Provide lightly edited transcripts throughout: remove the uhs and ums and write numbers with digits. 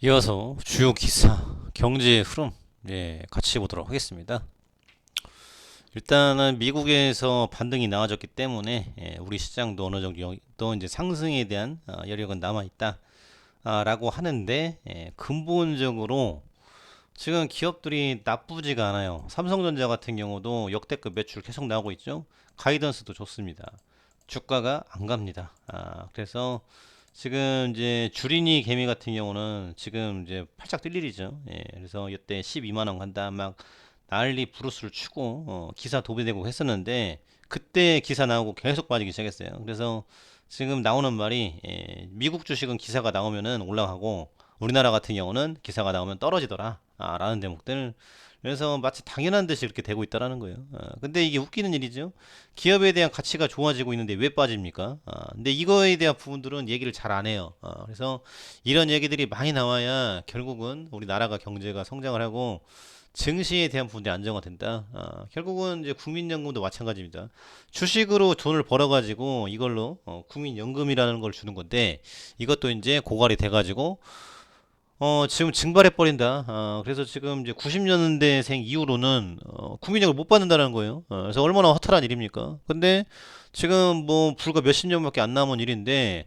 이어서 주요 기사, 경제의 흐름, 같이 보도록 하겠습니다. 일단은 미국에서 반등이 나와졌기 때문에 우리 시장도 어느 정도 또 이제 상승에 대한 여력은 남아 있다라고 하는데 근본적으로 지금 기업들이 나쁘지가 않아요. 삼성전자 같은 경우도 역대급 매출 계속 나오고 있죠. 가이던스도 좋습니다. 주가가 안 갑니다. 그래서 지금 이제 주린이 개미 같은 경우는 지금 이제 팔짝 뛸 일이죠. 그래서 이때 12만 원 간다 막 난리 부르스를 추고 기사 도배되고 했었는데 그때 기사 나오고 계속 빠지기 시작했어요. 그래서 지금 나오는 말이 미국 주식은 기사가 나오면은 올라가고 우리나라 같은 경우는 기사가 나오면 떨어지더라 라는 대목들. 그래서 마치 당연한 듯이 이렇게 되고 있다라는 거예요. 근데 이게 웃기는 일이죠. 기업에 대한 가치가 좋아지고 있는데 왜 빠집니까? 근데 이거에 대한 부분들은 얘기를 잘 안 해요. 그래서 이런 얘기들이 많이 나와야 결국은 우리나라가 경제가 성장을 하고 증시에 대한 부분이 안정화된다. 결국은 이제 국민연금도 마찬가지입니다. 주식으로 돈을 벌어가지고 이걸로 국민연금이라는 걸 주는 건데 이것도 이제 고갈이 돼가지고 지금 증발해 버린다. 그래서 지금 이제 90년대생 이후로는 국민연금을 못 받는다는 거예요. 그래서 얼마나 허탈한 일입니까? 근데 지금 뭐 불과 몇십 년밖에 안 남은 일인데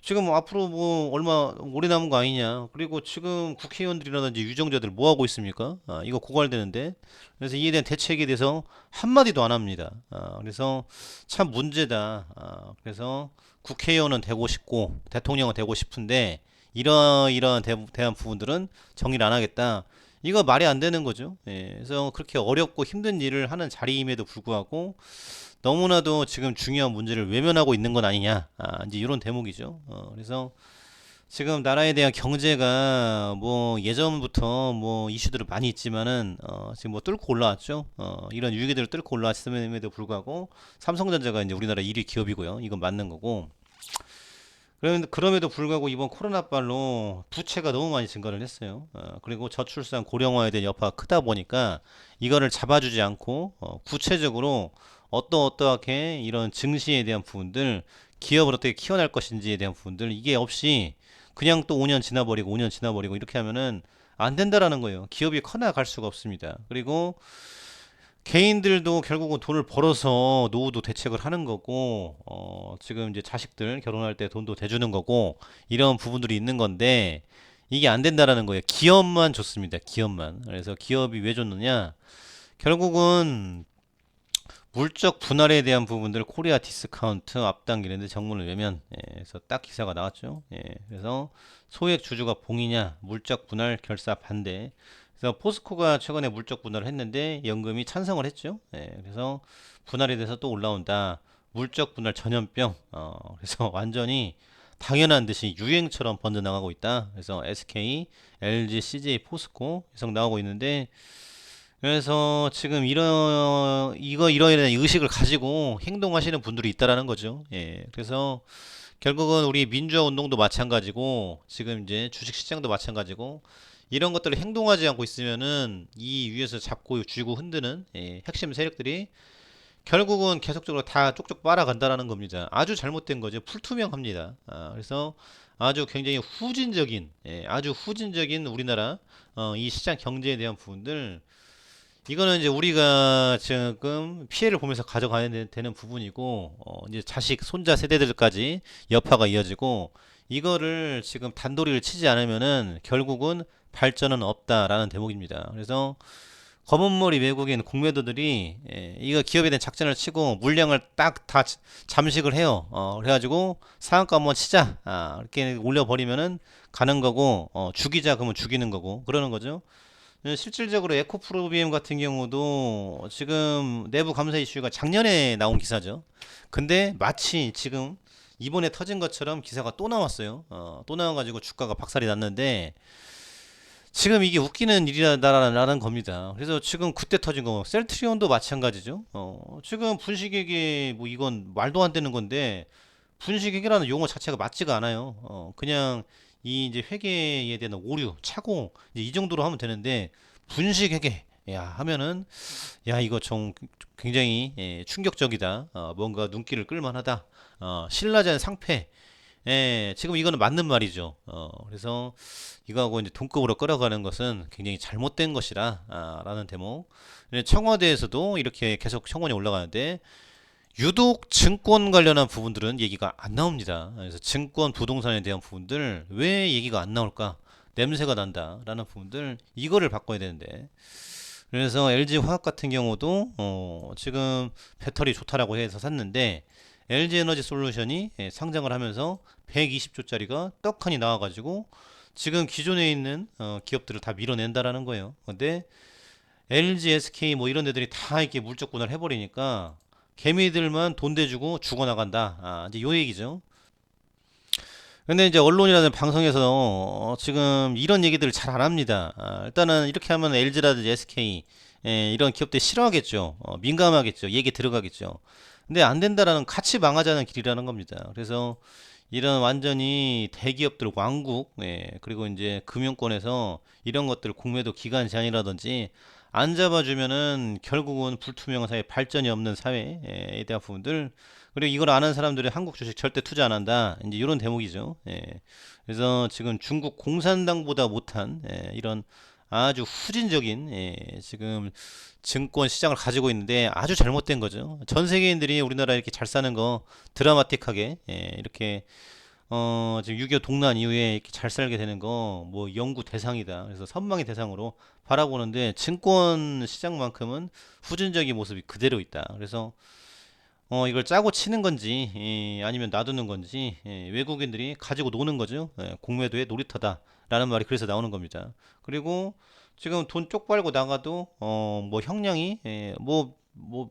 지금 뭐 앞으로 뭐 얼마 오래 남은 거 아니냐. 그리고 지금 국회의원들이라든지 유정자들 뭐 하고 있습니까? 이거 고갈되는데. 그래서 이에 대한 대책에 대해서 한마디도 안 합니다. 그래서 참 문제다. 그래서 국회의원은 되고 싶고 대통령은 되고 싶은데 이러이러한 대한 부분들은 정리를 안 하겠다. 이거 말이 안 되는 거죠. 그래서 그렇게 어렵고 힘든 일을 하는 자리임에도 불구하고 너무나도 지금 중요한 문제를 외면하고 있는 건 아니냐. 이제 이런 대목이죠. 그래서 지금 나라에 대한 경제가 뭐 예전부터 뭐 이슈들은 많이 있지만은 지금 뭐 뚫고 올라왔죠. 이런 위기들을 뚫고 올라왔음에도 불구하고 삼성전자가 이제 우리나라 1위 기업이고요. 이건 맞는 거고. 그럼에도 불구하고 이번 코로나빨로 부채가 너무 많이 증가를 했어요. 그리고 저출산 고령화에 대한 여파가 크다 보니까 이거를 잡아주지 않고 구체적으로 어떠하게 이런 증시에 대한 부분들 기업을 어떻게 키워낼 것인지에 대한 부분들 이게 없이 그냥 또 5년 지나버리고 5년 지나버리고 이렇게 하면은 안 된다라는 거예요. 기업이 커나갈 수가 없습니다. 그리고 개인들도 결국은 돈을 벌어서 노후도 대책을 하는 거고, 지금 이제 자식들 결혼할 때 돈도 대주는 거고, 이런 부분들이 있는 건데, 이게 안 된다라는 거예요. 기업만 좋습니다. 기업만. 그래서 기업이 왜 좋느냐? 결국은 물적 분할에 대한 부분들 코리아 디스카운트 앞당기는데 정문을 외면. 그래서 딱 기사가 나왔죠. 그래서 소액 주주가 봉이냐, 물적 분할 결사 반대. 그래서 포스코가 최근에 물적 분할을 했는데 연금이 찬성을 했죠. 그래서 분할에 대해서 또 올라온다. 물적 분할 전염병. 그래서 완전히 당연한 듯이 유행처럼 번져나가고 있다. 그래서 SK, LG, CJ, 포스코 계속 나오고 있는데 그래서 지금 이러이러한 의식을 가지고 행동하시는 분들이 있다라는 거죠. 그래서 결국은 우리 민주화 운동도 마찬가지고 지금 이제 주식 시장도 마찬가지고 이런 것들을 행동하지 않고 있으면은 이 위에서 잡고 쥐고 흔드는 핵심 세력들이 결국은 계속적으로 다 쪽쪽 빨아간다라는 겁니다. 아주 잘못된 거죠. 불투명합니다. 그래서 아주 굉장히 아주 후진적인 우리나라 이 시장 경제에 대한 부분들 이거는 이제 우리가 지금 피해를 보면서 가져가야 되는 부분이고, 이제 자식, 손자 세대들까지 여파가 이어지고, 이거를 지금 단도리를 치지 않으면은 결국은 발전은 없다라는 대목입니다. 그래서 검은머리 외국인 공매도들이 이거 기업에 대한 작전을 치고 물량을 딱 다 잠식을 해요. 그래가지고 상한가 한번 치자. 이렇게 올려버리면은 가는 거고, 죽이자 그러면 죽이는 거고, 그러는 거죠. 실질적으로 에코프로비엠 같은 경우도 지금 내부 감사 이슈가 작년에 나온 기사죠. 근데 마치 지금 이번에 터진 것처럼 기사가 또 나왔어요. 또 나와가지고 주가가 박살이 났는데 지금 이게 웃기는 일이다라는 겁니다. 그래서 지금 그때 터진 거 셀트리온도 마찬가지죠. 지금 분식회계 뭐 이건 말도 안 되는 건데 분식회계라는 용어 자체가 맞지가 않아요. 그냥 이 이제 회계에 대한 오류, 착오 이제 이 정도로 하면 되는데 분식회계 야 하면은 야 이거 좀 굉장히 충격적이다. 뭔가 눈길을 끌만하다. 신라젠 상패 예, 지금 이거는 맞는 말이죠. 그래서 이거하고 이제 동급으로 끌어가는 것은 굉장히 잘못된 것이라 라는 대목. 청와대에서도 이렇게 계속 청원이 올라가는데 유독 증권 관련한 부분들은 얘기가 안 나옵니다. 그래서 증권 부동산에 대한 부분들 왜 얘기가 안 나올까? 냄새가 난다라는 부분들 이거를 바꿔야 되는데 그래서 LG 화학 같은 경우도 지금 배터리 좋다라고 해서 샀는데 LG 에너지 솔루션이 상장을 하면서 120조짜리가 떡하니 나와가지고 지금 기존에 있는 기업들을 다 밀어낸다라는 거예요. 근데 LG, SK 뭐 이런 데들이 다 이렇게 물적 분할 해버리니까 개미들만 돈 대주고 죽어나간다. 이제 요 얘기죠. 근데 이제 언론이라든 방송에서 지금 이런 얘기들을 잘 안 합니다. 일단은 이렇게 하면 LG라든지 SK 이런 기업들이 싫어하겠죠. 민감하겠죠. 얘기 들어가겠죠. 근데 안 된다라는 같이 망하자는 길이라는 겁니다. 그래서 이런 완전히 대기업들 왕국 그리고 이제 금융권에서 이런 것들 공매도 기간 제한이라든지 안 잡아주면은 결국은 불투명한 사회, 발전이 없는 사회에 대한 부분들 그리고 이걸 아는 사람들이 한국 주식 절대 투자 안 한다. 이제 이런 대목이죠. 그래서 지금 중국 공산당보다 못한 이런 아주 후진적인 지금 증권 시장을 가지고 있는데 아주 잘못된 거죠. 전 세계인들이 우리나라 이렇게 잘 사는 거 드라마틱하게 이렇게 지금 6.25 동란 이후에 이렇게 잘 살게 되는 거 뭐 연구 대상이다. 그래서 선망의 대상으로 바라보는데 증권 시장만큼은 후진적인 모습이 그대로 있다. 그래서 이걸 짜고 치는 건지 아니면 놔두는 건지 외국인들이 가지고 노는 거죠. 공매도의 놀이터다라는 말이 그래서 나오는 겁니다. 그리고 지금 돈 쪽 빨고 나가도 뭐 형량이 뭐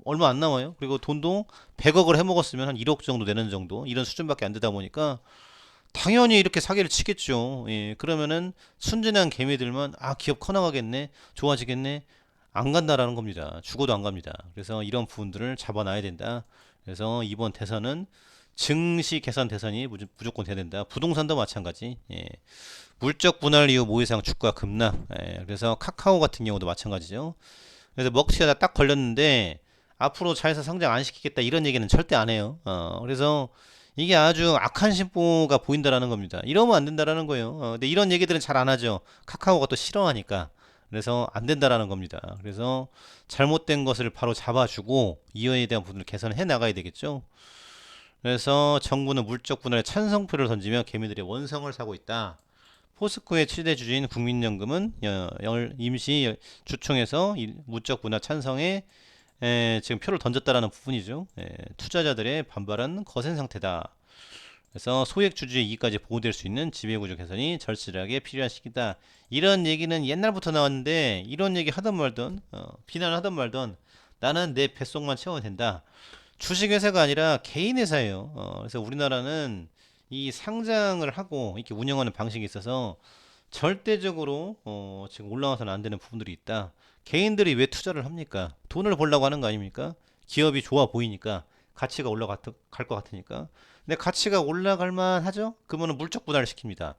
얼마 안 나와요. 그리고 돈도 100억을 해먹었으면 한 1억 정도 되는 정도 이런 수준밖에 안 되다 보니까 당연히 이렇게 사기를 치겠죠. 그러면은 순진한 개미들만 기업 커나가겠네, 좋아지겠네, 안 간다라는 겁니다. 죽어도 안 갑니다. 그래서 이런 부분들을 잡아놔야 된다. 그래서 이번 대선은 증시 개선 대선이 무조건 돼야 된다. 부동산도 마찬가지. 물적 분할 이후 모의상 주가 급락. 그래서 카카오 같은 경우도 마찬가지죠. 그래서 먹튀하다 딱 걸렸는데 앞으로 차에서 상장 안 시키겠다 이런 얘기는 절대 안 해요. 그래서 이게 아주 악한 심보가 보인다라는 겁니다. 이러면 안 된다라는 거예요. 근데 이런 얘기들은 잘 안 하죠. 카카오가 또 싫어하니까. 그래서 안 된다라는 겁니다. 그래서 잘못된 것을 바로 잡아주고 이에 대한 부분을 개선해 나가야 되겠죠. 그래서 정부는 물적 분할에 찬성표를 던지며 개미들의 원성을 사고 있다. 포스코의 최대 주주인 국민연금은 임시 주총에서 물적 분할 찬성에 지금 표를 던졌다라는 부분이죠. 투자자들의 반발은 거센 상태다. 그래서 소액 주주의 이익까지 보호될 수 있는 지배구조 개선이 절실하게 필요한 시기다. 이런 얘기는 옛날부터 나왔는데 이런 얘기 하던 말던 비난하던 말던 나는 내 뱃속만 채워도 된다. 주식회사가 아니라 개인 회사예요. 그래서 우리나라는 이 상장을 하고 이렇게 운영하는 방식이 있어서 절대적으로 지금 올라와서는 안 되는 부분들이 있다. 개인들이 왜 투자를 합니까? 돈을 벌려고 하는 거 아닙니까? 기업이 좋아 보이니까 가치가 올라갈 것 같으니까. 근데 가치가 올라갈 만하죠? 그러면 물적 분할을 시킵니다.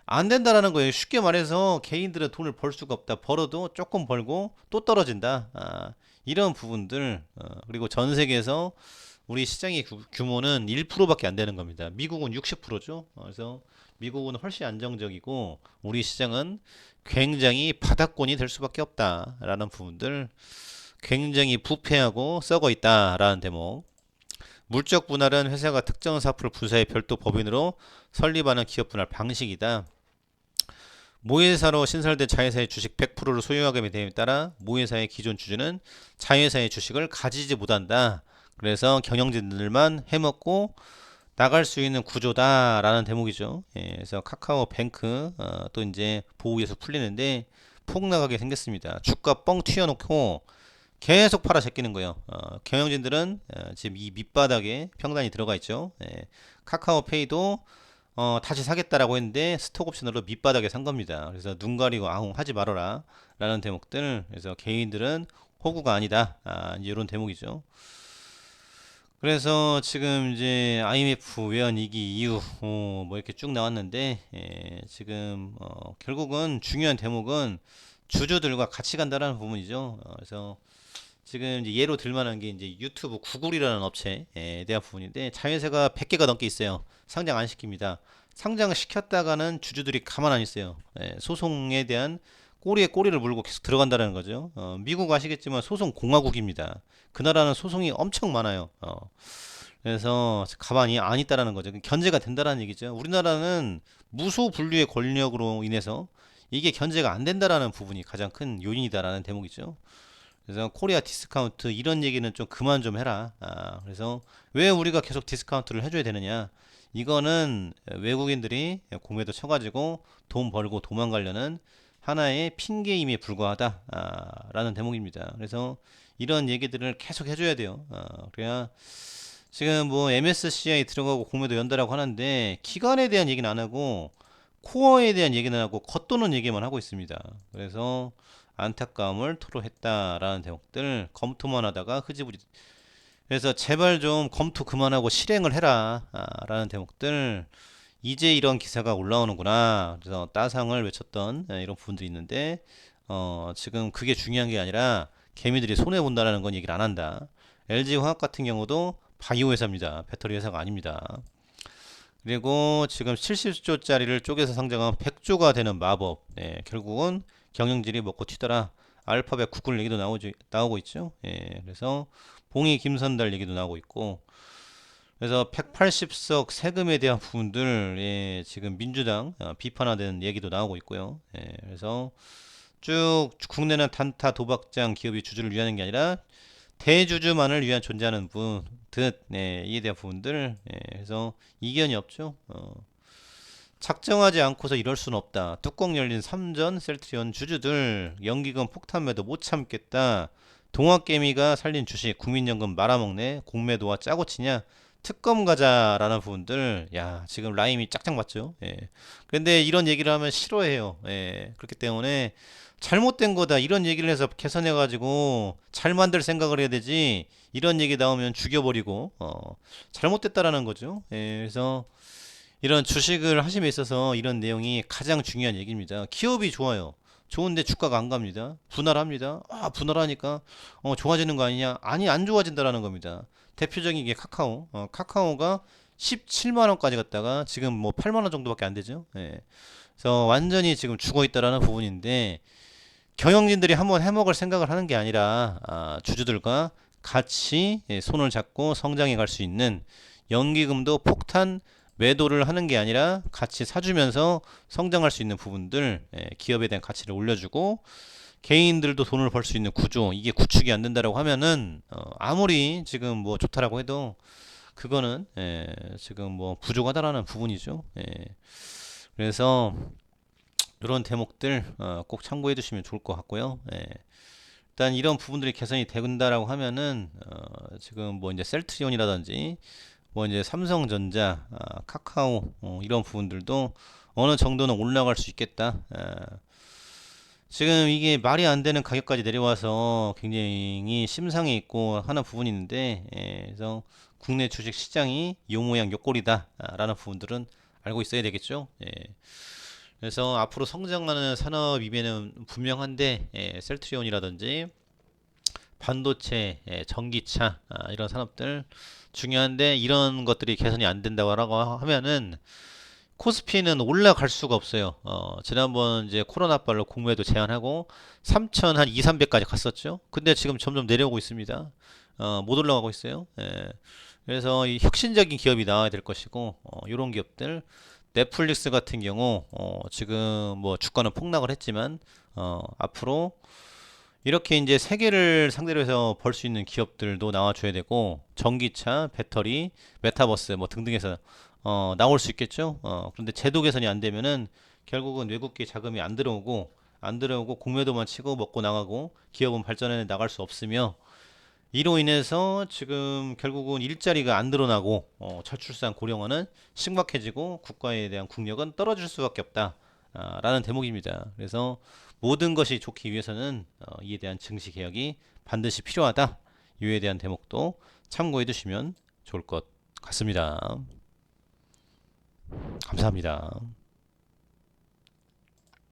안 된다라는 거예요. 쉽게 말해서 개인들은 돈을 벌 수가 없다. 벌어도 조금 벌고 또 떨어진다. 이런 부분들 그리고 전 세계에서 우리 시장의 규모는 1%밖에 안 되는 겁니다. 미국은 60%죠. 그래서 미국은 훨씬 안정적이고 우리 시장은 굉장히 바닥권이 될 수밖에 없다라는 부분들 굉장히 부패하고 썩어 있다라는 대목. 물적 분할은 회사가 특정 사업을 부사의 별도 법인으로 설립하는 기업 분할 방식이다. 모회사로 신설된 자회사의 주식 100%를 소유하게 됨에 따라 모회사의 기존 주주는 자회사의 주식을 가지지 못한다. 그래서 경영진들만 해먹고 나갈 수 있는 구조다라는 대목이죠. 그래서 카카오뱅크 또 이제 보호에서 풀리는데 폭 나가게 생겼습니다. 주가 뻥 튀어놓고 계속 팔아 제끼는 거예요. 경영진들은 지금 이 밑바닥에 평단이 들어가 있죠. 카카오페이도 다시 사겠다라고 했는데 스톡 옵션으로 밑바닥에 산 겁니다. 그래서 눈 가리고 아웅 하지 말아라 라는 대목들. 그래서 개인들은 호구가 아니다. 이제 이런 대목이죠. 그래서 지금 이제 IMF 외환 위기 이후 뭐 이렇게 쭉 나왔는데 지금 결국은 중요한 대목은 주주들과 같이 간다라는 부분이죠. 그래서 지금 이제 예로 들만한 게 이제 유튜브 구글이라는 업체에 대한 부분인데 자회사가 100개가 넘게 있어요. 상장 안 시킵니다. 상장시켰다가는 주주들이 가만 안 있어요. 소송에 대한 꼬리에 꼬리를 물고 계속 들어간다는 거죠. 미국 아시겠지만 소송 공화국입니다. 그 나라는 소송이 엄청 많아요. 그래서 가만히 안 있다라는 거죠. 견제가 된다라는 얘기죠. 우리나라는 무소 분류의 권력으로 인해서 이게 견제가 안 된다라는 부분이 가장 큰 요인이다라는 대목이죠. 그래서 코리아 디스카운트 이런 얘기는 좀 그만 좀 해라. 그래서 왜 우리가 계속 디스카운트를 해줘야 되느냐? 이거는 외국인들이 공매도 쳐가지고 돈 벌고 도망가려는 하나의 핑계임에 불과하다라는 대목입니다. 그래서 이런 얘기들을 계속 해줘야 돼요. 그래야 지금 뭐 MSCI 들어가고 공매도 연다라고 하는데 기간에 대한 얘기는 안 하고 코어에 대한 얘기는 하고 겉도는 얘기만 하고 있습니다. 그래서 안타까움을 토로했다라는 대목들 검토만 하다가 흐지부지. 그래서 제발 좀 검토 그만하고 실행을 해라 라는 대목들 이제 이런 기사가 올라오는구나. 그래서 따상을 외쳤던 이런 부분들이 있는데 지금 그게 중요한 게 아니라 개미들이 손해 본다라는 건 얘기를 안 한다. LG화학 같은 경우도 바이오 회사입니다. 배터리 회사가 아닙니다. 그리고 지금 70조짜리를 쪼개서 상장한 100조가 되는 마법. 결국은 경영진이 먹고 튀더라. 알파벳 구글 얘기도 나오고 있죠. 그래서 봉이 김선달 얘기도 나오고 있고. 그래서 180석 세금에 대한 부분들 지금 민주당 비판화된 얘기도 나오고 있고요. 그래서 쭉 국내는 단타 도박장 기업이 주주를 위하는 게 아니라 대주주만을 위한 존재하는 듯 이에 대한 부분들 그래서 이견이 없죠. 작정하지 않고서 이럴 수는 없다. 뚜껑 열린 삼전 셀트리온 주주들 연기금 폭탄 매도 못 참겠다. 동학개미가 살린 주식 국민연금 말아먹네. 공매도와 짜고 치냐. 특검 가자라는 부분들 야 지금 라임이 짝짝 맞죠. 근데 이런 얘기를 하면 싫어해요. 그렇기 때문에 잘못된 거다 이런 얘기를 해서 개선해 가지고 잘 만들 생각을 해야 되지 이런 얘기 나오면 죽여버리고 잘못됐다라는 거죠. 그래서 이런 주식을 하심에 있어서 이런 내용이 가장 중요한 얘기입니다. 기업이 좋아요. 좋은데 주가가 안 갑니다. 분할합니다. 분할하니까 좋아지는 거 아니냐? 아니 안 좋아진다라는 겁니다. 대표적인 게 카카오. 카카오가 17만 원까지 갔다가 지금 뭐 8만 원 정도밖에 안 되죠. 그래서 완전히 지금 죽어 있다라는 부분인데 경영진들이 한번 해먹을 생각을 하는 게 아니라 주주들과 같이 손을 잡고 성장해 갈 수 있는 연기금도 폭탄 매도를 하는 게 아니라 같이 사주면서 성장할 수 있는 부분들 기업에 대한 가치를 올려주고 개인들도 돈을 벌 수 있는 구조 이게 구축이 안 된다라고 하면은 아무리 지금 뭐 좋다라고 해도 그거는 지금 뭐 부족하다라는 부분이죠. 그래서 이런 대목들 꼭 참고해 두시면 좋을 것 같고요. 일단 이런 부분들이 개선이 된다라고 하면은 지금 뭐 이제 셀트리온이라든지 뭐 이제 삼성전자, 카카오 이런 부분들도 어느 정도는 올라갈 수 있겠다. 지금 이게 말이 안 되는 가격까지 내려와서 굉장히 심상해 있고 하는 부분이 있는데 그래서 국내 주식 시장이 요 모양 요 꼴이다라는 부분들은 알고 있어야 되겠죠. 그래서 앞으로 성장하는 산업 이면은 분명한데 셀트리온이라든지 반도체, 전기차 이런 산업들 중요한데 이런 것들이 개선이 안 된다고 하면은 코스피는 올라갈 수가 없어요. 지난번 이제 코로나 발로 공매도 제한하고 3천 한 2, 300까지 갔었죠. 근데 지금 점점 내려오고 있습니다. 못 올라가고 있어요. 그래서 이 혁신적인 기업이 나와야 될 것이고 이런 기업들 넷플릭스 같은 경우 지금 뭐 주가는 폭락을 했지만 앞으로 이렇게 이제 세계를 상대로 해서 벌 수 있는 기업들도 나와줘야 되고 전기차, 배터리, 메타버스 뭐 등등해서 나올 수 있겠죠. 그런데 제도 개선이 안 되면은 결국은 외국계 자금이 안 들어오고 공매도만 치고 먹고 나가고 기업은 발전해 나갈 수 없으며 이로 인해서 지금 결국은 일자리가 안 늘어나고 저출산 고령화는 심각해지고 국가에 대한 국력은 떨어질 수밖에 없다. 라는 대목입니다. 그래서 모든 것이 좋기 위해서는 이에 대한 증시 개혁이 반드시 필요하다. 이에 대한 대목도 참고해 두시면 좋을 것 같습니다. 감사합니다.